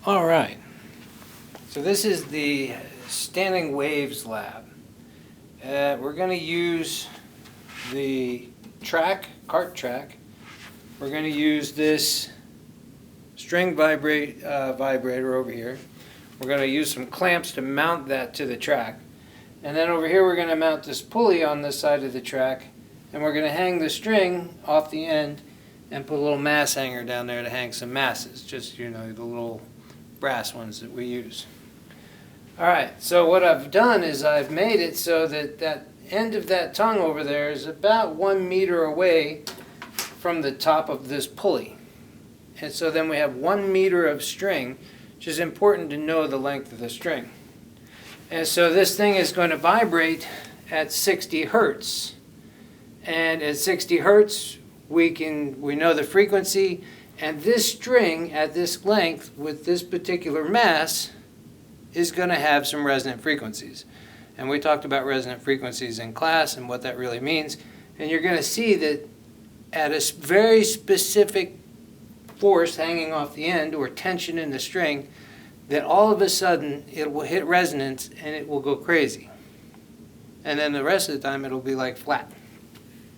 All right, so this is the Standing Waves lab. We're going to use the cart track. We're going to use this string vibrator over here. We're going to use some clamps to mount that to the track. And then over here we're going to mount this pulley on this side of the track, and we're going to hang the string off the end and put a little mass hanger down there to hang some masses, just, you know, the little brass ones that we use. Alright, so what I've done is I've made it so that that end of that tongue over there is about 1 meter away from the top of this pulley. And so then we have 1 meter of string, which is important to know the length of the string. And so this thing is going to vibrate at 60 hertz. And at 60 hertz, we know the frequency, and this string at this length with this particular mass is going to have some resonant frequencies. And we talked about resonant frequencies in class and what that really means. And you're going to see that at a very specific force hanging off the end, or tension in the string, that all of a sudden it will hit resonance and it will go crazy. And then the rest of the time it'll be like flat.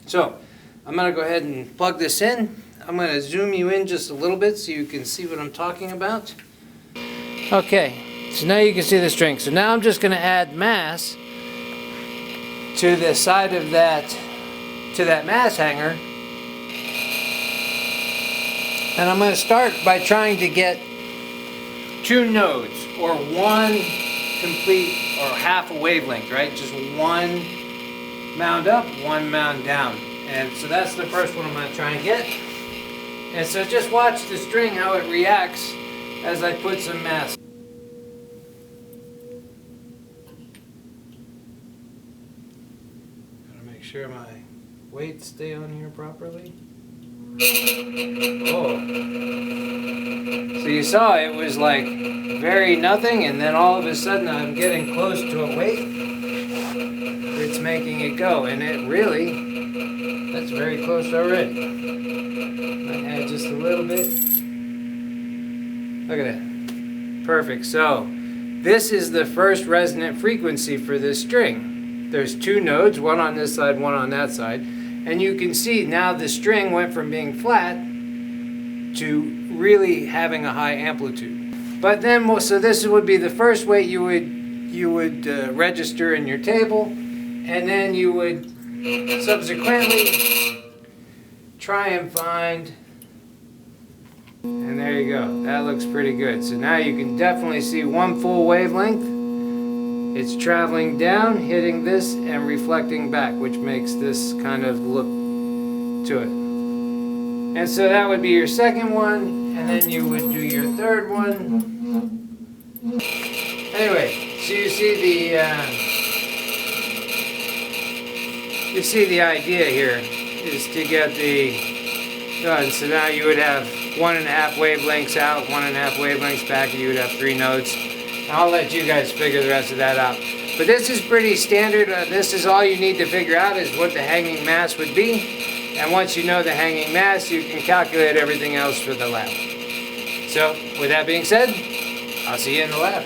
So I'm going to go ahead and plug this in. I'm going to zoom you in just a little bit so you can see what I'm talking about. Okay, so now you can see the string. So now I'm just going to add mass to the side of that, to that mass hanger. And I'm going to start by trying to get 2 nodes, or one complete, or half a wavelength, right? Just one mound up, one mound down. And so that's the first one I'm going to try and get. And so just watch the string, how it reacts as I put some mass. Gotta make sure my weights stay on here properly. Oh. So you saw it was like very nothing, and then all of a sudden I'm getting close to a weight. It's making it go, and it really, that's very close already. Might add just a little bit. Look at that. Perfect. So this is the first resonant frequency for this string. There's 2 nodes, one on this side, one on that side. And you can see now the string went from being flat to really having a high amplitude. But then, so this would be the first weight you would register in your table, and then you would subsequently try and find, and there you go. That looks pretty good. So now you can definitely see 1 full wavelength. It's traveling down, hitting this, and reflecting back, which makes this kind of look to it. And so that would be your second one, and then you would do your third one. Anyway, so you see the idea here is to get the done. So now you would have 1.5 wavelengths out, 1.5 wavelengths back, and you would have 3 nodes. I'll let you guys figure the rest of that out. But this is pretty standard. This is all you need to figure out, is what the hanging mass would be. And once you know the hanging mass, you can calculate everything else for the lab. So with that being said, I'll see you in the lab.